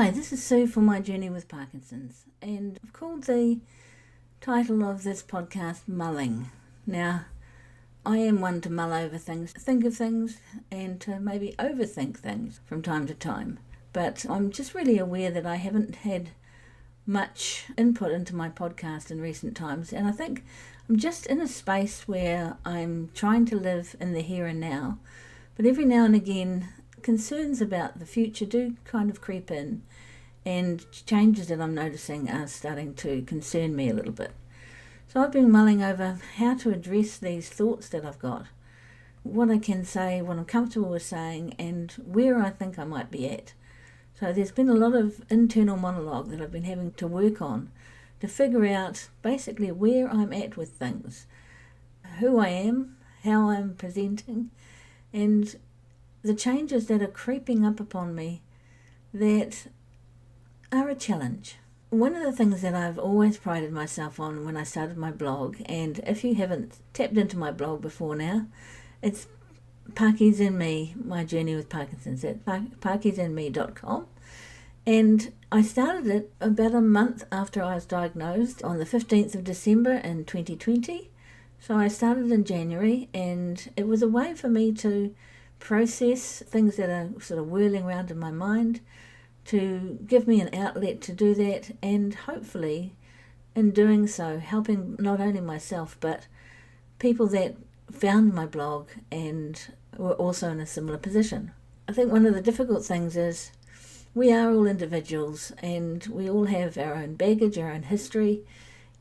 Hi, this is Sue for My Journey with Parkinson's, and I've called the title of this podcast Mulling. Now, I am one to mull over things, think of things, and to maybe overthink things from time to time. But I'm just really aware that I haven't had much input into my podcast in recent times, and I think I'm just in a space where I'm trying to live in the here and now, but every now and again concerns about the future do kind of creep in, and changes that I'm noticing are starting to concern me a little bit. So I've been mulling over how to address these thoughts that I've got, what I can say, what I'm comfortable with saying, and where I think I might be at. So there's been a lot of internal monologue that I've been having to work on to figure out basically where I'm at with things, who I am, how I'm presenting, and the changes that are creeping up upon me that are a challenge. One of the things that I've always prided myself on when I started my blog, and if you haven't tapped into my blog before now, it's Parkies and Me, My Journey with Parkinson's at parkiesandme.com. And I started it about a month after I was diagnosed on the 15th of December in 2020. So I started in January, and it was a way for me to process things that are sort of whirling around in my mind, to give me an outlet to do that, and hopefully in doing so helping not only myself but people that found my blog and were also in a similar position. I think one of the difficult things is we are all individuals and we all have our own baggage, our own history,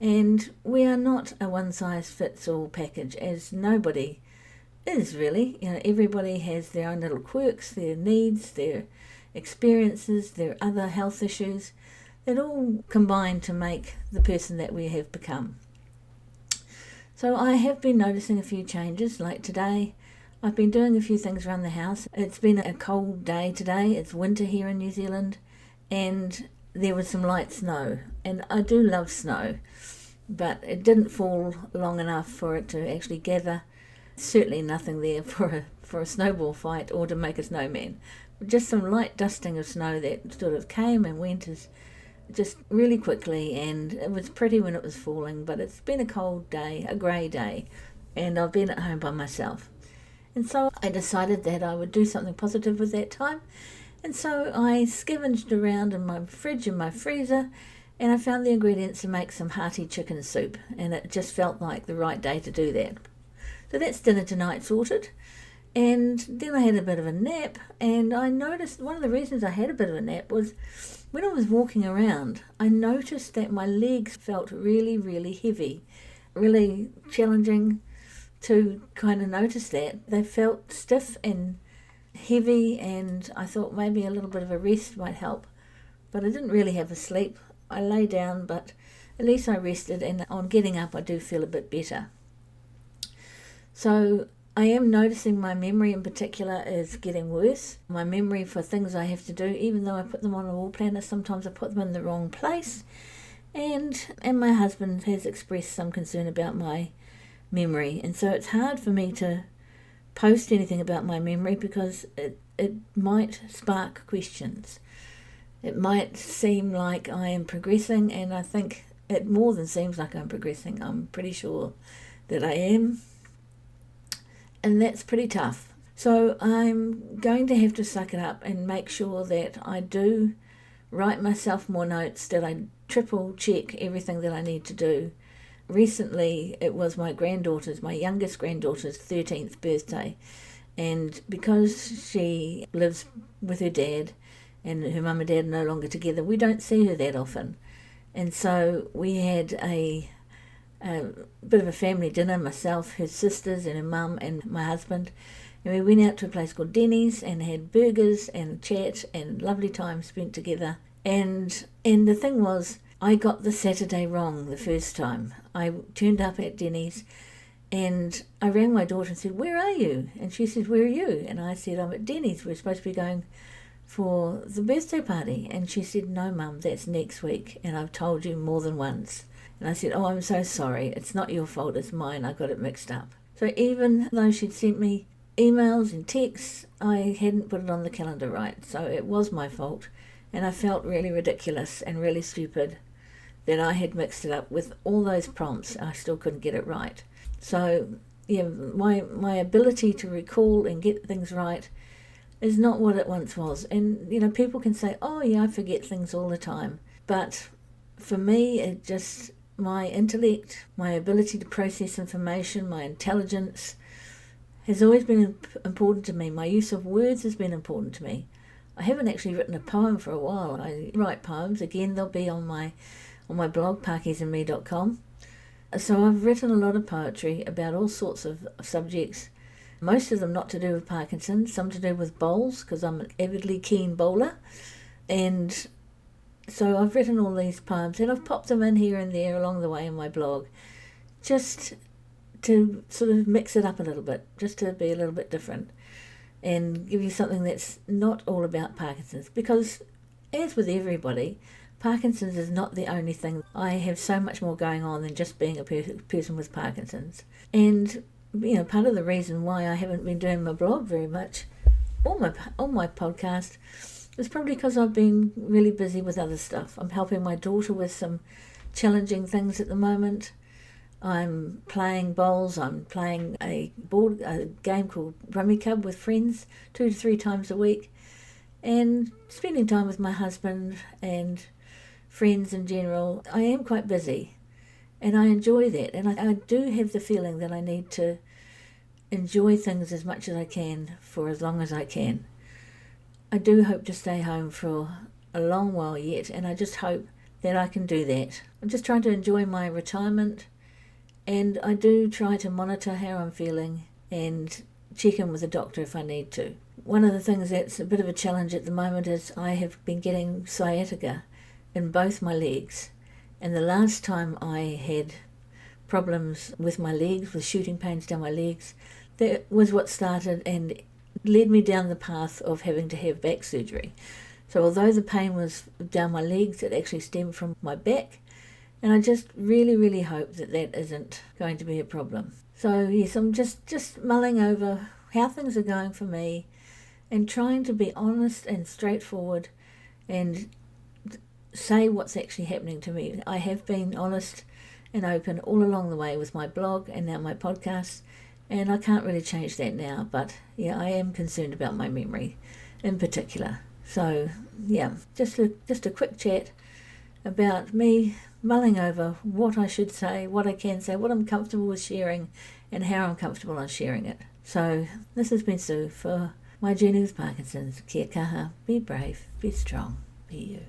and we are not a one-size-fits-all package, as nobody is really. Everybody has their own little quirks, their needs, their experiences, their other health issues that all combine to make the person that we have become. So I have been noticing a few changes. Like today, I've been doing a few things around the house. It's been a cold day today. It's winter here in New Zealand, and there was some light snow, and I do love snow, but it didn't fall long enough for it to actually gather. Certainly nothing there for a snowball fight or to make a snowman. Just some light dusting of snow that sort of came and went just really quickly, and it was pretty when it was falling, but it's been a cold day, a grey day, and I've been at home by myself. And so I decided that I would do something positive with that time, and so I scavenged around in my fridge and my freezer, and I found the ingredients to make some hearty chicken soup, and it just felt like the right day to do that. So that's dinner tonight sorted. And then I had a bit of a nap, and I noticed one of the reasons I had a bit of a nap was when I was walking around, I noticed that my legs felt really, really heavy, really challenging to kind of notice that. They felt stiff and heavy, and I thought maybe a little bit of a rest might help. But I didn't really have a sleep. I lay down, but at least I rested, and on getting up I do feel a bit better. So I am noticing my memory in particular is getting worse. My memory for things I have to do, even though I put them on a wall planner, sometimes I put them in the wrong place. And my husband has expressed some concern about my memory. And so it's hard for me to post anything about my memory because it might spark questions. It might seem like I am progressing, and I think it more than seems like I'm progressing. I'm pretty sure that I am. And that's pretty tough. So I'm going to have to suck it up and make sure that I do write myself more notes, that I triple check everything that I need to do. Recently, it was my youngest granddaughter's 13th birthday. And because she lives with her dad and her mum and dad are no longer together, we don't see her that often. And so we had a bit of a family dinner, myself, her sisters and her mum and my husband, and we went out to a place called Denny's and had burgers and chat and lovely time spent together. And the thing was, I got the Saturday wrong the first time. I turned up at Denny's and I rang my daughter and said, "Where are you?" And she said, "Where are you?" And I said, "I'm at Denny's. We're supposed to be going for the birthday party." And she said, "No, Mum, that's next week, and I've told you more than once." And I said, "Oh, I'm so sorry. It's not your fault, it's mine. I got it mixed up." So even though she'd sent me emails and texts, I hadn't put it on the calendar right. So it was my fault. And I felt really ridiculous and really stupid that I had mixed it up with all those prompts. I still couldn't get it right. So, yeah, my ability to recall and get things right is not what it once was. And, people can say, oh, yeah, I forget things all the time. But for me, my intellect, my ability to process information, my intelligence has always been important to me. My use of words has been important to me. I haven't actually written a poem for a while. I write poems. Again, they'll be on my blog, parkiesandme.com. So I've written a lot of poetry about all sorts of subjects, most of them not to do with Parkinson's, some to do with bowls, because I'm an avidly keen bowler. And so I've written all these poems, and I've popped them in here and there along the way in my blog, just to sort of mix it up a little bit, just to be a little bit different, and give you something that's not all about Parkinson's. Because, as with everybody, Parkinson's is not the only thing. I have so much more going on than just being a person with Parkinson's. And, part of the reason why I haven't been doing my blog very much, or my podcast, is probably because I've been really busy with other stuff. I'm helping my daughter with some challenging things at the moment. I'm playing bowls. I'm playing a game called Rummikub with friends 2 to 3 times a week, and spending time with my husband and friends in general. I am quite busy, and I enjoy that. And I do have the feeling that I need to enjoy things as much as I can for as long as I can. I do hope to stay home for a long while yet, and I just hope that I can do that. I'm just trying to enjoy my retirement, and I do try to monitor how I'm feeling and check in with a doctor if I need to. One of the things that's a bit of a challenge at the moment is I have been getting sciatica in both my legs. And the last time I had problems with my legs, with shooting pains down my legs, that was what started and led me down the path of having to have back surgery. So although the pain was down my legs, it actually stemmed from my back. And I just really, really hope that isn't going to be a problem. So yes, I'm just mulling over how things are going for me and trying to be honest and straightforward and say what's actually happening to me. I have been honest and open all along the way with my blog and now my podcast, and I can't really change that now. But yeah, I am concerned about my memory in particular. So yeah, just a quick chat about me mulling over what I should say, what I can say, what I'm comfortable with sharing, and how I'm comfortable on sharing it. So this has been Sue for my journey with Parkinson's. Kia kaha, be brave, be strong, be you.